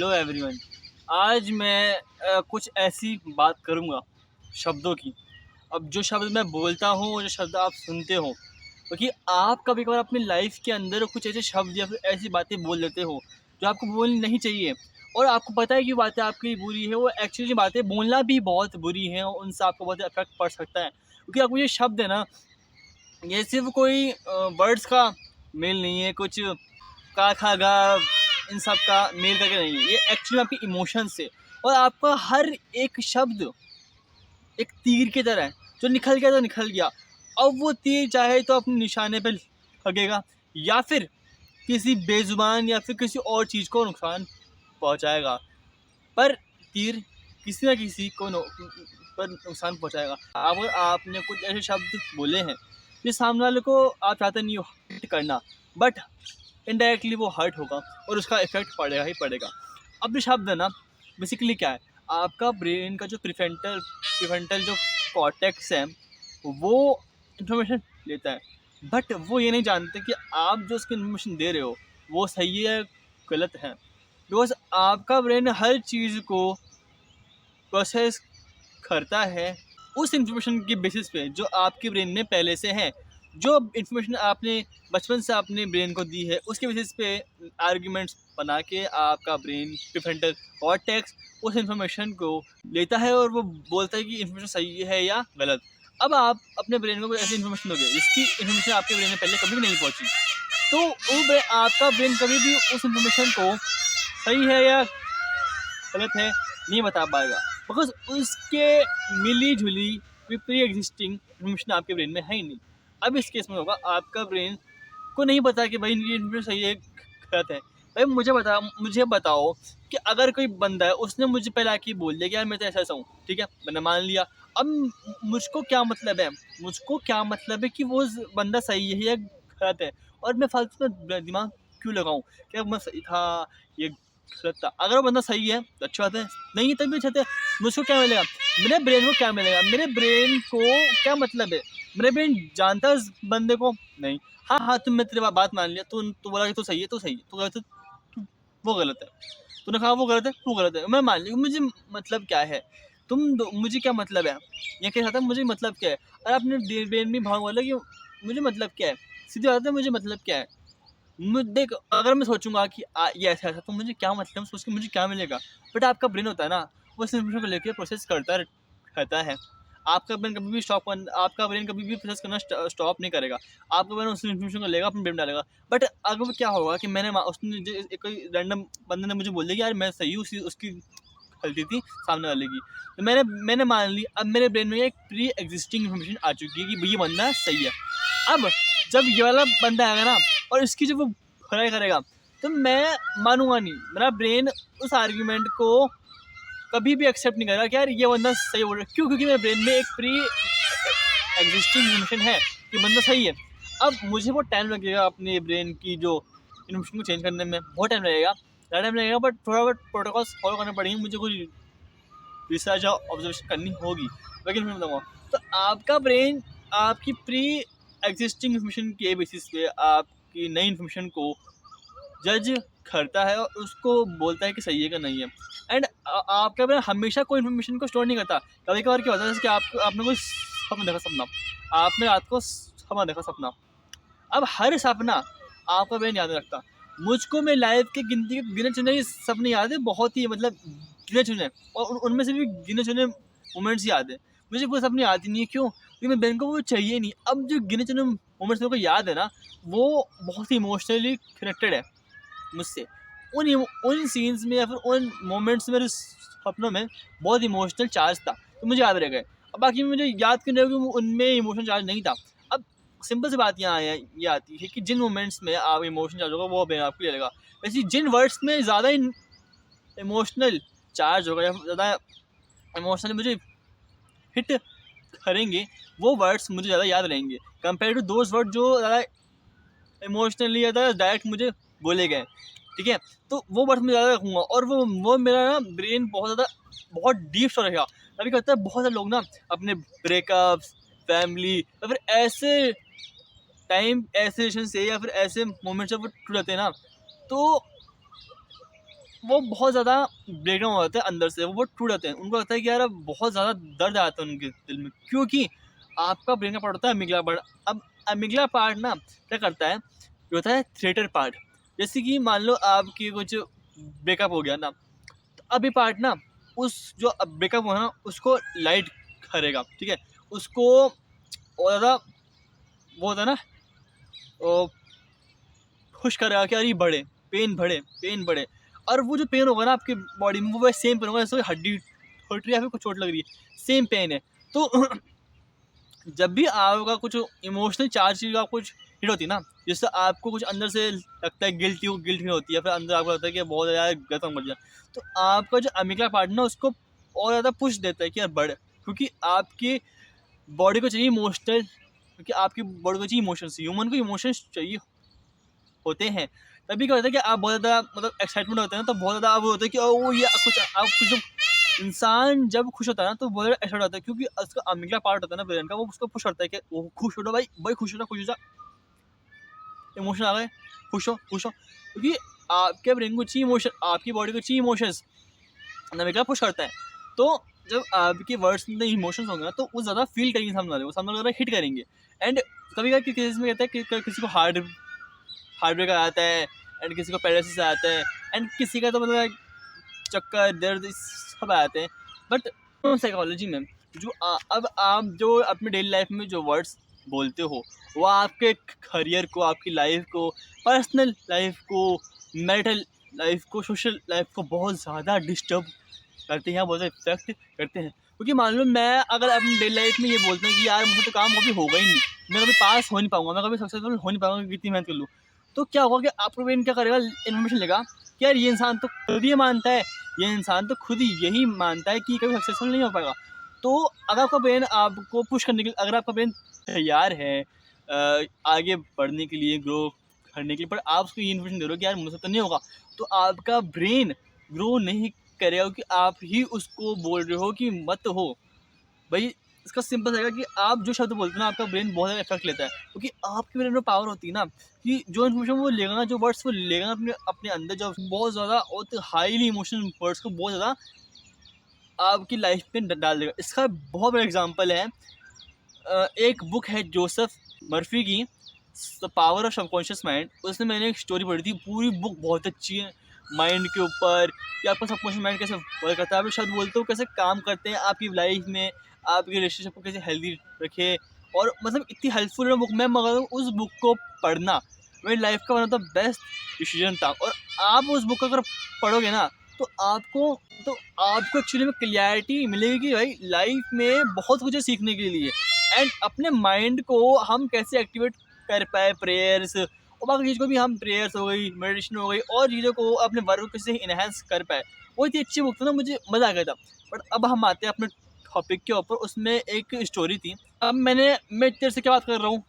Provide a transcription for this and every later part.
Hello everyone. आज मैं कुछ ऐसी बात करूँगा शब्दों की। अब जो शब्द मैं बोलता हूँ, जो शब्द आप सुनते हो, क्योंकि आप कभी-कभार अपनी लाइफ़ के अंदर कुछ ऐसे शब्द या फिर ऐसी बातें बोल देते हो, जो आपको बोलनी नहीं चाहिए और आपको पता है कि बातें आपके लिए बुरी है, वो एक्चुअली बातें बोलना भी बहुत बुरी हैं और उनसे आपको बहुत इफ़ेक्ट पड़ सकता है। क्योंकि आपको ये शब्द है ना, ये सिर्फ़ कोई वर्ड्स का मेल नहीं है, कुछ का, खा, गा इन सब का मेल करके नहीं है। ये एक्चुअली आपके इमोशंस से और आपका हर एक शब्द एक तीर की तरह है, जो निकल गया तो निकल गया। अब वो तीर चाहे तो अपने निशाने पे लगेगा या फिर किसी बेज़ुबान या फिर किसी और चीज़ को नुकसान पहुँचाएगा। पर तीर किसी न किसी को पर नुकसान पहुँचाएगा। अगर आपने कुछ ऐसे शब्द बोले हैं, जिस सामने वाले को आप चाहते नहीं हो हिट करना, बट इनडायरेक्टली वो हर्ट होगा और उसका इफ़ेक्ट पड़ेगा ही पड़ेगा। अब ये शब्द है ना, बेसिकली क्या है, आपका ब्रेन का जो प्रीफ्रंटल प्रीफ्रंटल जो कॉर्टेक्स है, वो इन्फॉर्मेशन लेता है। बट वो ये नहीं जानते कि आप जो उसको इन्फॉर्मेशन दे रहे हो, वो सही है, गलत है। बिकॉज़ आपका ब्रेन हर चीज़ को प्रोसेस करता है उस इन्फॉर्मेशन के बेसिस पे जो आपके ब्रेन में पहले से है। जो इन्फॉर्मेशन आपने बचपन से अपने ब्रेन को दी है, उसके बेसिस पे आर्ग्यूमेंट्स बना के आपका ब्रेन प्रीफ्रंटल कॉर्टेक्स उस इन्फॉर्मेशन को लेता है और वो बोलता है कि इन्फॉर्मेशन सही है या गलत। अब आप अपने ब्रेन को कोई ऐसी इन्फॉर्मेशन दोगे जिसकी इन्फॉर्मेशन आपके ब्रेन में पहले कभी भी नहीं पहुंची, तो आपका ब्रेन कभी भी उस इन्फॉर्मेशन को सही है या गलत है नहीं बता पाएगा, बिकॉज उसके मिली जुली प्री एग्जिस्टिंग इन्फॉर्मेशन आपके ब्रेन में है ही नहीं। अब इस केस में होगा, आपका ब्रेन को नहीं पता कि भाई ये इन्फॉर्मेशन सही है गलत है। भाई मुझे बताओ कि अगर कोई बंदा है, उसने मुझे पहले आके बोल दिया कि यार मैं तो ऐसा हूँ, ठीक है, मैंने मान लिया। अब मुझको क्या मतलब है, कि वो बंदा सही है या गलत है, और मैं फालतू में दिमाग क्यों लगाऊं कि मैं सही था ये गलत था। अगर वो बंदा सही है तो अच्छी बात है, नहीं है तब भी अच्छी बात है। मुझको क्या मिलेगा, मेरे ब्रेन को क्या मिलेगा, मेरे ब्रेन को क्या मतलब है, मेरे ब्रेन जानता है उस बंदे को नहीं। हाँ, तुम मैं तेरी बात मान लिया, तू बोला कि तू सही है, तू गलत है, वो गलत है। तूने कहा वो गलत है, तू गलत है, मैं मान लिया। मुझे मतलब क्या है, मुझे क्या मतलब है, ये क्या था, मुझे मतलब क्या है। अरे अपने ब्रेन में भाग वाला कि मुझे मतलब क्या है, सीधी बात है, मुझे मतलब क्या है। देख, अगर मैं सोचूंगा कि ये ऐसा ऐसा, तो मुझे क्या मतलब, सोच के मुझे क्या मिलेगा। बट आपका ब्रेन होता है ना, वो उस इन्फॉर्मेशन को लेकर प्रोसेस करता रहता है। आपका ब्रेन कभी भी प्रोसेस करना स्टॉप नहीं करेगा। आपका ब्रेन उस इन्फॉर्मेशन को लेगा, अपने ब्रेन में डालेगा। बट अगर क्या होगा कि कोई रैंडम बंदे ने मुझे बोल दिया कि यार मैं सही हूँ, उसकी गलती थी सामने वाले की, तो मैंने मान ली। अब मेरे ब्रेन में एक प्री एग्जिस्टिंग इन्फॉर्मेशन आ चुकी है कि ये बंदा सही है। अब जब ये वाला बंदा आएगा ना और इसकी जब वो भलाई करेगा, तो मैं मानूंगा नहीं। मेरा ब्रेन उस आर्ग्यूमेंट को कभी भी एक्सेप्ट नहीं करेगा कि यार ये बंदा सही बोल रहा है। क्यों? क्योंकि मेरे ब्रेन में एक प्री एग्जिस्टिंग इन्फॉर्मेशन है कि बंदा सही है। अब मुझे बहुत टाइम लगेगा अपने ब्रेन की जो इन्फॉर्मेशन को चेंज करने में, बहुत टाइम लगेगा, ज़्यादा टाइम लगेगा। बट थोड़ा बहुत प्रोटोकॉल्स फॉलो करने पड़ेंगे, मुझे कुछ रिसर्च और ऑब्जर्वेशन करनी होगी। लेकिन मैं बताऊँगा, तो आपका ब्रेन आपकी प्री एग्जिस्टिंग इन्फॉर्मेशन के बेसिस पे आपकी नई इन्फॉर्मेशन को जज करता है और उसको बोलता है कि सही है कि नहीं है। एंड आपका ब्रेन हमेशा कोई इन्फॉर्मेशन को स्टोर नहीं करता। कभी कभार क्या होता है, जैसे कि आपने कोई सपना, आपने रात को सपना देखा सपना। अब हर सपना आपका ब्रेन याद रखता। मुझको मेरी लाइफ के गिने चुने ही सपने याद है, बहुत ही मतलब गिने चुने, और उनमें से भी गिने चुने मोमेंट्स याद है। मुझे वो सपने याद ही नहीं है। क्यों? क्योंकि मेरे ब्रेन को वो चाहिए नहीं। अब जो गिने चुने मोमेंट्स मेरे को याद है ना, वो बहुत ही इमोशनली कनेक्टेड है मुझसे। उन सीन्स में या फिर उन मोमेंट्स में, मेरे सपनों में बहुत इमोशनल चार्ज था, तो मुझे याद रह गए। अब बाकी मुझे याद क्यों नहीं होगा, उनमें इमोशनल चार्ज नहीं था। अब सिंपल सी बात यहाँ ये आती है कि जिन मोमेंट्स में आप इमोशनल चार्ज होगा, वो ब्रेन आपको ले लेगा। वैसे जिन वर्ड्स में ज़्यादा इमोशनल चार्ज होगा या ज़्यादा इमोशनल मुझे हिट करेंगे, वो वर्ड्स मुझे ज़्यादा याद रहेंगे कंपेयर टू दोज वर्ड जो ज़्यादा इमोशनली ज़्यादा डायरेक्ट मुझे बोले गए। ठीक है, तो वो वर्ड्स मैं ज़्यादा रखूँगा और वो मेरा ना ब्रेन बहुत डीप स्टोर रहेगा। कभी कहता है बहुत सारे लोग ना अपने ब्रेकअप्स, फैमिली या फिर ऐसे रिलेशन से या फिर ऐसे मोमेंट्स जब वो टूट जाते हैं ना, तो वो बहुत ज़्यादा ब्रेक डाउन हो जाते हैं अंदर से, वो टूट जाते हैं। उनको लगता है कि यार अब बहुत ज़्यादा दर्द आता है उनके दिल में, क्योंकि आपका ब्रेन का पार्ट होता है अमिगला पार्ट। अब अमिगला पार्ट ना क्या करता है, ये होता है थिएटर पार्ट। जैसे कि मान लो आपकी कुछ ब्रेकअप हो गया ना, तो अब ये पार्ट ना उस जो ब्रेकअप हुआ ना उसको लाइट करेगा, ठीक है, उसको और ज़्यादा वो होता है ना, वो खुश करेगा कि अरे बढ़े, पेन बढ़े। और वो जो पेन होगा ना आपकी बॉडी में, वो सेम पेन होगा जैसे हड्डी टूट रही है या फिर कुछ चोट लग रही है, सेम पेन है। तो जब भी आपका कुछ इमोशनल चार्ज चीज़ का कुछ हिट होती है ना, जिससे आपको कुछ अंदर से लगता है गिल्ट फील होती है, फिर अंदर आपको लगता है कि बहुत ज़्यादा गलत मर जाए, तो आपका जो अमिगला पार्ट ना उसको और ज़्यादा पुश देता है कि यार बढ़, क्योंकि आपकी बॉडी को चाहिए इमोशनल, क्योंकि आपकी बॉडी को चाहिए इमोशंस, ह्यूमन को इमोशंस चाहिए होते हैं। तभी क्या होता है कि आप बहुत ज़्यादा मतलब एक्साइटमेंट होते हैं, तो बहुत ज़्यादा आप होता है कि ओ ये कुछ आप कुछ इंसान जब खुश होता है ना तो बहुत ज़्यादा एक्साइट होता है, क्योंकि उसका अमिगला पार्ट होता है ना ब्रेन का, वो उसको पुश करता है कि वो खुश हो जाओ भाई, खुश हो जा, इमोशन आ गए, खुश हो, क्योंकि आपके ब्रेन को चाहिए इमोशन, आपकी बॉडी को चाहिए इमोशंस, अमिगला पुश करता है। तो जब आपके वर्ड्स में इमोशंस होंगे ना तो वो ज़्यादा फील करेंगे सामने वाले को, सामने वाले हिट करेंगे। एंड कभी कभी केसेस में कहता है कि किसी को हार्ट ब्रेक आ जाता है, एंड किसी को पैरालिसिस आ जाता है, एंड किसी का तो मतलब चक्कर दर्द सब आ जाते हैं। बट साइकोलॉजी में जो अब आप जो अपने डेली लाइफ में जो वर्ड्स बोलते हो, वो आपके करियर को, आपकी लाइफ को, पर्सनल लाइफ को, मैरिटल लाइफ को, सोशल लाइफ को बहुत ज़्यादा डिस्टर्ब करते हैं, बहुत ज़्यादा इफेक्ट करते हैं। क्योंकि मान लो मैं अगर अपनी डेली लाइफ में ये बोलता हूँ कि यार मुझे तो काम कभी होगा ही नहीं, मैं कभी पास हो नहीं पाऊंगा, मैं कभी सक्सेसफुल हो नहीं पाऊंगा कितनी मेहनत कर लूँ, तो क्या होगा कि आपको ब्रेन क्या करेगा, इन्फॉर्मेशन लेगा कि यार ये इंसान तो खुद ही मानता है, ये इंसान तो खुद ही यही मानता है कि कभी सक्सेसफुल नहीं हो पाएगा। तो अगर आपका ब्रेन आपको पुश करने के लिए, अगर आपका ब्रेन तैयार है आगे बढ़ने के लिए, ग्रो करने के लिए, पर आप उसको ये इन्फॉर्मेशन दे रहे हो कि यार मुझसे तो नहीं होगा, तो आपका ब्रेन ग्रो नहीं करेगा, कि आप ही उसको बोल रहे हो कि मत हो भाई। इसका सिंपल रहेगा कि आप जो शब्द बोलते हो ना, आपका ब्रेन बहुत ज़्यादा इफेक्ट लेता है, क्योंकि आपके ब्रेन में पावर होती है ना कि जो इन्फॉर्मेशन वो लेगा ना, जो वर्ड्स वो लेगा ना अपने अपने अंदर, जो बहुत ज़्यादा और हाईली इमोशनल वर्ड्स को बहुत ज़्यादा आपकी लाइफ में डाल देगा। इसका बहुत बड़ा एग्जांपल है, एक बुक है जोसेफ मर्फी की, the power of subconscious mind. उसमें मैंने एक स्टोरी पढ़ी थी, पूरी बुक बहुत अच्छी है माइंड के ऊपर, कि आपका सबकॉन्शियस माइंड कैसे वर्क करता है, आप शब्द बोलते हो कैसे काम करते हैं आपकी लाइफ में, आपके रिलेशनशिप को कैसे हेल्दी रखे, और मतलब इतनी हेल्पफुल है बुक। मैं मगर उस बुक को पढ़ना मेरी लाइफ का one of the best decision था। और आप उस बुक को अगर पढ़ोगे ना तो आपको एक्चुअली में क्लियरिटी मिलेगी कि भाई लाइफ में बहुत कुछ है सीखने के लिए, एंड अपने माइंड को हम कैसे एक्टिवेट कर पाए, प्रेयर्स और बाकी चीज़ को भी, हम प्रेयर्स हो गई, मेडिटेशन हो गई, और चीज़ों को अपने वर्क को कैसे इन्हेंस कर पाए। वो इतनी अच्छी बुक थी ना, मुझे मज़ा आ गया था। बट अब हम आते हैं अपने टॉपिक के ऊपर। उसमें एक स्टोरी थी। अब मैं तेरे से क्या बात कर रहा हूँ,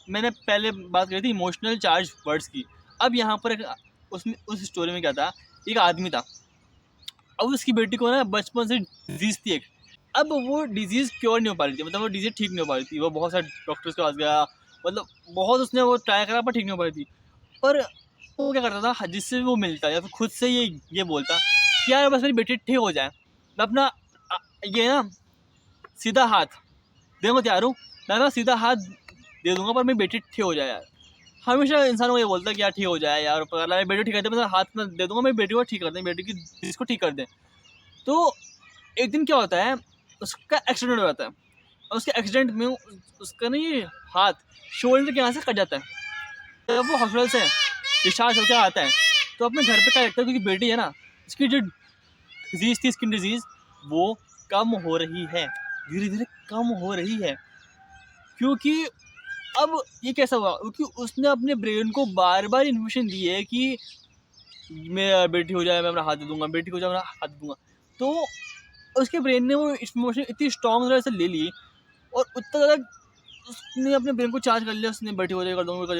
मैंने पहले बात करी थी इमोशनल चार्ज वर्ड्स की। अब यहाँ पर उसमें उस स्टोरी में क्या था, एक आदमी था, अब उसकी बेटी को ना बचपन से डिजीज़ थी एक। अब वो डिजीज़ क्योर नहीं हो पा रही थी, मतलब वो डिजीज़ ठीक नहीं हो पा रही थी, वो बहुत सारे डॉक्टर्स के पास गया, मतलब बहुत उसने वो ट्राई करा पर ठीक नहीं हो पा रही थी। पर वो क्या करता था, जिससे वो मिलता या फिर खुद से ये बोलता कि यार बस मेरी बेटी ठीक हो जाए, मैं अपना ये ना सीधा हाथ देने को तैयार हूँ, मैं ना सीधा हाथ दे दूंगा पर मेरी बेटी ठीक हो जाए यार। हमेशा इंसान को ये बोलता है कि यार ठीक हो जाए यार, पर मेरी बेटी ठीक कर दे, मैं हाथ में दे दूंगा, मेरी बेटी को ठीक कर दें, बेटी की इसको ठीक कर दें। तो एक दिन क्या होता है, उसका एक्सीडेंट हो जाता है, और उसके एक्सीडेंट में उसका ना ये हाथ शोल्डर के यहाँ से कट जाता है। तो वो हॉस्पिटल से डिस्चार्ज होकर आता है, तो अपने घर पे क्या लगता है, क्योंकि बेटी है ना, इसकी जो डिजीज़ थी, स्किन डिजीज़, वो कम हो रही है, धीरे धीरे कम हो रही है। क्योंकि अब ये कैसा हुआ, क्योंकि उसने अपने ब्रेन को बार बार इन्फॉर्मेशन दी है कि मैं बेटी हो जाए मैं अपना हाथ दे दूंगा, बेटी हो जाए मैं हाथ दे दूंगा। तो उसके ब्रेन ने वो इन्फॉर्मेशन इतनी स्ट्रॉन्ग तरह से ले ली, और उतना ज़्यादा उसने अपने ब्रेन को चार्ज कर लिया, उसने बेटी हो जाए कर दूँगा, कर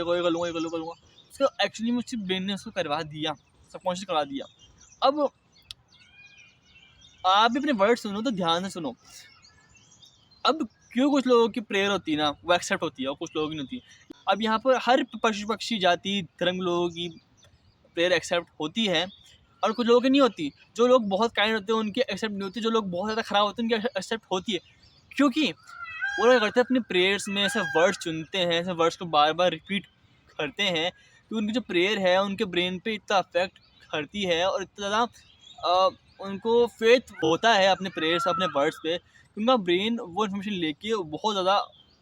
लूँगा। उसको एक्चुअली में उसके ब्रेन ने उसको करवा दिया, सबकॉन्शियस करवा दिया। अब आप भी अपने वर्ड सुनो तो ध्यान से सुनो। अब क्यों कुछ लोगों की प्रेयर होती है ना वो एक्सेप्ट होती है, और कुछ लोगों की नहीं होती। अब यहाँ पर हर पशु पक्षी जाति धर्म लोगों की प्रेयर एक्सेप्ट होती है, और कुछ लोगों की नहीं होती। जो लोग बहुत काइंड होते हैं उनकी एक्सेप्ट नहीं होती, जो लोग बहुत ज़्यादा ख़राब होते हैं उनकी एक्सेप्ट होती है। क्योंकि वो लोग करते हैं अपने प्रेयर्स में ऐसे वर्ड्स चुनते हैं, ऐसे वर्ड्स को बार बार रिपीट करते हैं कि उनकी जो प्रेयर है उनके ब्रेन पे इतना अफेक्ट करती है और इतना ज़्यादा उनको फेथ होता है अपने प्रेयर्स अपने वर्ड्स पे, उनका ब्रेन वो इन्फॉर्मेशन लेके बहुत ज़्यादा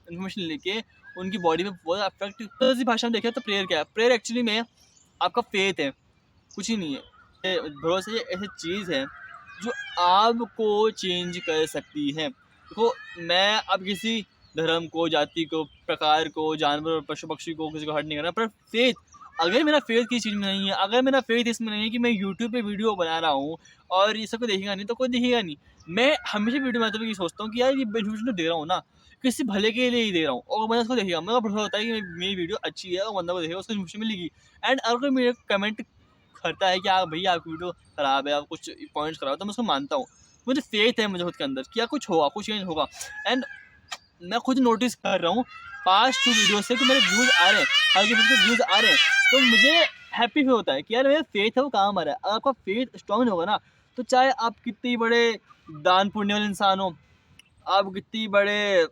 इन्फॉर्मेशन लेके उनकी बॉडी में बहुत ज़्यादा अफेक्ट। तो इसी भाषा में देखें तो प्रेयर क्या है? प्रेयर एक्चुअली में आपका फेथ है, कुछ ही नहीं है। भरोसा ये ऐसी चीज़ है जो आपको चेंज कर सकती है। देखो, मैं अब किसी धर्म को, जाति को, प्रकार को, जानवर और पशु पक्षी को किसी को हर्ट नहीं कर रहा, पर फेथ, अगर मेरा फेथ किसी चीज़ में नहीं है, अगर मेरा फेथ इसमें नहीं है कि मैं यूट्यूब पे वीडियो बना रहा हूँ और ये सब को देखेगा नहीं तो कोई देखेगा नहीं। मैं हमेशा वीडियो बनाते हुए ये सोचता हूँ कि यार ये इन्फॉर्मेशन तो दे रहा हूँ ना, किसी भले के लिए ही दे रहा हूँ और बंदा उसको देखेगा, मेरा भरोसा होता है कि मेरी वीडियो अच्छी है और बंदा को देखेगा, उसको इन्फॉर्मेशन मिलेगी। एंड अगर कोई मेरे कमेंट करता है कि आप भैया आपकी वीडियो ख़राब है, आप कुछ पॉइंट्स ख़राब है, तो मैं उसको मानता हूँ। मुझे फेथ है मुझे खुद के अंदर कि यार कुछ होगा, कुछ चेंज होगा। एंड मैं खुद नोटिस कर रहा हूँ पास्ट 2 वीडियो से कि मेरे व्यूज़ आ रहे हैं, हल्के फुल्के व्यूज़ आ रहे हैं, तो मुझे हैप्पी फील होता है कि यार मेरा फेथ है वो काम आ रहा है। अगर आपका फेथ स्ट्रॉन्ग नहीं होगा ना, तो चाहे आप कितने बड़े दान पुण्य वाले इंसान हो, आप कितनी बड़े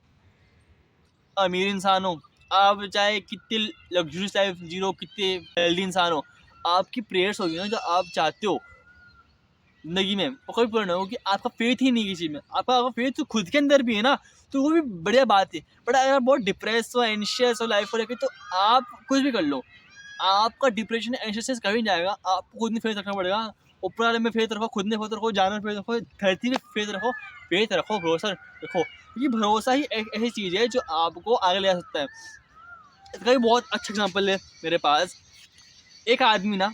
अमीर इंसान हो, आप चाहे कितने लग्जरियस लाइफ जी रहे हो, कितने हेल्दी इंसान हो, आपकी प्रेयर्स होगी ना जो आप चाहते हो ज़िंदगी में, वो कभी पूरा ना हो कि आपका फेथ ही नहीं किसी में। आपका अगर फेथ तो खुद के अंदर भी है ना, तो वो भी बढ़िया बात है। बट अगर आप बहुत डिप्रेस हो, एंशियस हो लाइफ को लेके, तो आप कुछ भी कर लो, आपका डिप्रेशन एंशियसनेस कभी नहीं जाएगा। आपको खुद में फेथ रखना पड़ेगा। ऊपर वाले में फेथ रखो, खुद में फेथ रखो, जानवर में फेथ रखो, धरती में फेथ रखो, भरोसा रखो। क्योंकि भरोसा ही एक ऐसी चीज़ है जो आपको आगे ले जा सकता है। इसका भी बहुत अच्छा एग्जाम्पल है मेरे पास। एक आदमी ना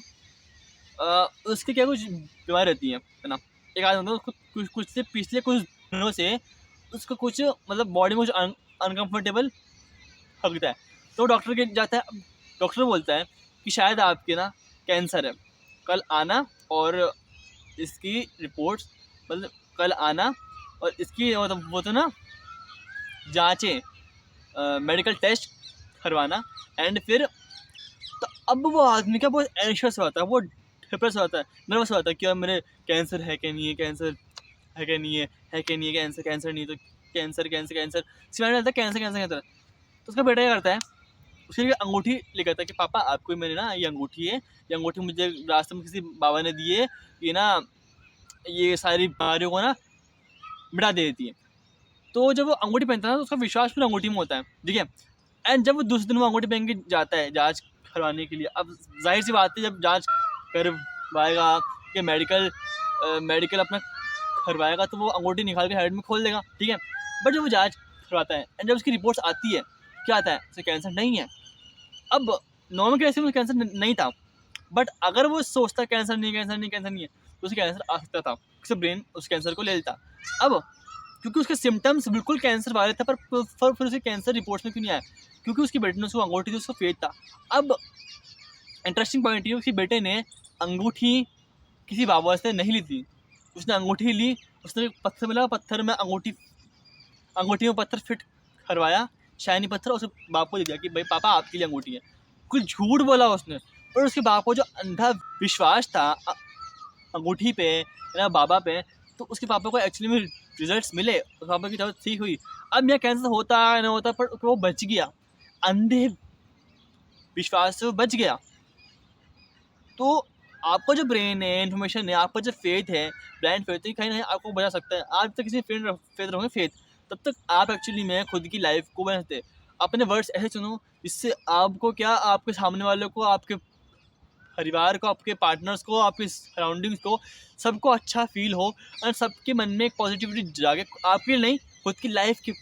उसकी क्या कुछ बीमारी रहती है ना, एक आदमी मतलब उसको कुछ से पिछले कुछ दिनों से उसको कुछ मतलब बॉडी में कुछ अनकम्फर्टेबल लगता है। तो डॉक्टर के जाता है, डॉक्टर बोलता है कि शायद आपके ना कैंसर है, कल आना और इसकी रिपोर्ट्स, मतलब कल आना और इसकी मतलब वो तो ना जाँचें, मेडिकल टेस्ट करवाना। एंड फिर तो अब वो आदमी क्या बहुत एंशियस होता है, वो डिप्रेस होता है, नर्वस होता है कि यार मेरे कैंसर है क्या नहीं है, कैंसर है क्या नहीं है क्या नहीं है, कैंसर नहीं है तो कैंसर सिवाय रहता है कैंसर। तो उसका बेटा क्या करता है, उसके लिए अंगूठी लेकर आता है कि पापा आपको मैंने ना ये अंगूठी है, ये अंगूठी मुझे रास्ते में किसी बाबा ने दी है, ये ना ये सारी बीमारियों को ना मिटा दे देती है। तो जब वो अंगूठी पहनता है ना तो उसका विश्वास पूरा अंगूठी में होता है, ठीक है। एंड जब वो दूसरे दिन वो अंगूठी पहन के जाता है जांच करवाने के लिए, अब जाहिर सी बात है जब जांच करवाएगा कि मेडिकल अपना करवाएगा तो वो अंगूठी निकाल के हेड में खोल देगा, ठीक है। बट जब वो जांच करवाता है एंड जब उसकी रिपोर्ट्स आती है, क्या आता है, उसे कैंसर नहीं है। अब नॉर्मल केस में कैंसर नहीं था, बट अगर वो सोचता कैंसर नहीं है तो उसे कैंसर आ सकता था, उसका ब्रेन उस कैंसर को ले लेता। अब क्योंकि उसके सिम्टम्स बिल्कुल कैंसर वाले थे, पर फिर उसे कैंसर रिपोर्ट्स में क्यों नहीं आया, क्योंकि उसकी बेटे ने उसको अंगूठी थी, उसको फेथ था। अब इंटरेस्टिंग पॉइंट ये, उसकी बेटे ने अंगूठी किसी बाबा से नहीं ली थी, उसने अंगूठी ली, उसने पत्थर मिला, पत्थर में अंगूठी में पत्थर फिट करवाया, शाइनी पत्थर, उसे बाप को दे दिया कि भाई पापा आपके लिए अंगूठी है। कुछ झूठ बोला उसने, पर उसके बाप को जो अंधा विश्वास था अंगूठी पे या बाबा पे, तो उसके पापा को एक्चुअली में रिजल्ट्स मिले, उस पापा की तबीयत ठीक हुई। अब मेरा कैंसर होता है ना होता, पर वो बच गया, अंधे विश्वास से वो बच गया। तो आपका जो ब्रेन है, इन्फॉर्मेशन है, आपका जो फेथ है, ब्लाइंड फेथ है, कहीं ना कहीं आपको बचा सकता है। आप तक किसी फेथ रहोगे फेथ, तब तक आप एक्चुअली में खुद की लाइफ को बना सकते हैं। अपने वर्ड्स ऐसे चुनो जिससे आपको क्या, आपके सामने वालों को, आपके परिवार को, आपके पार्टनर्स को, आपके सराउंडिंग्स को, सबको अच्छा फील हो और सबके मन में एक पॉजिटिविटी जागे, आपके लिए नहीं, खुद की लाइफ के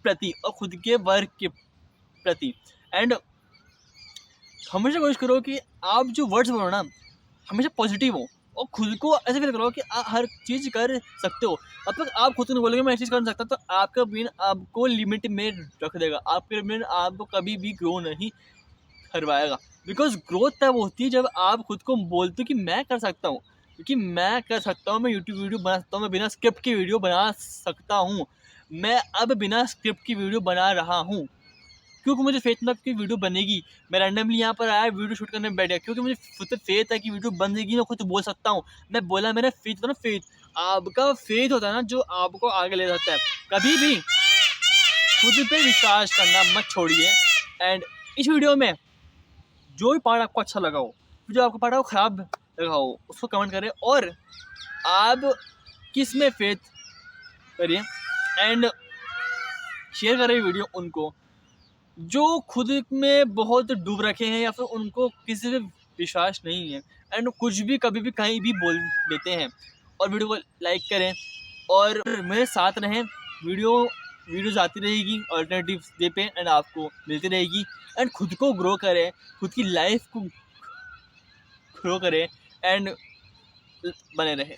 प्रति और खुद के वर्क के प्रति। एंड हमेशा कोशिश करो कि आप जो वर्ड्स बोलो ना हमेशा पॉजिटिव हो और खुद को ऐसे फील करो कि आप हर चीज़ कर सकते हो। अब तक आप खुद को बोलोगे मैं चीज़ कर नहीं सकता, तो आपका ब्रेन आपको लिमिट में रख देगा, आपके ब्रेन आपको कभी भी ग्रो नहीं करवाएगा। बिकॉज ग्रोथ तब होती है जब आप खुद को बोलते हो कि मैं कर सकता हूँ, क्योंकि मैं कर सकता हूँ, मैं यूट्यूब वीडियो बना सकता हूँ, मैं बिना स्क्रिप्ट की वीडियो बना सकता हूँ, मैं अब बिना स्क्रिप्ट की वीडियो बना रहा हूँ, क्योंकि मुझे फेथ था कि वीडियो बनेगी। मैं रैंडमली यहाँ पर आया, वीडियो शूट करने बैठ गया, क्योंकि मुझे खुद पे फेथ है कि वीडियो बनेगी, मैं खुद बोल सकता हूँ। मैं बोला, मेरा फेथ होता ना, फेथ आपका फेथ होता है ना, जो आपको आगे ले जाता है। कभी भी खुद पे विश्वास करना मत छोड़िए। एंड इस वीडियो में जो भी पार्ट आपको अच्छा लगा हो, जो आपको पार्ट आपको ख़राब लगा हो, उसको कमेंट करें और आप किस में फेथ करिए एंड शेयर करें वीडियो उनको जो खुद में बहुत डूब रखे हैं या फिर उनको किसी पे विश्वास नहीं है एंड कुछ भी कभी भी कहीं भी बोल देते हैं। और वीडियो को लाइक करें और मेरे साथ रहें। वीडियोज़ आती रहेगी अल्टरनेटिव डे पे एंड आपको मिलती रहेगी। एंड खुद को ग्रो करें, खुद की लाइफ को ग्रो करें एंड बने रहें।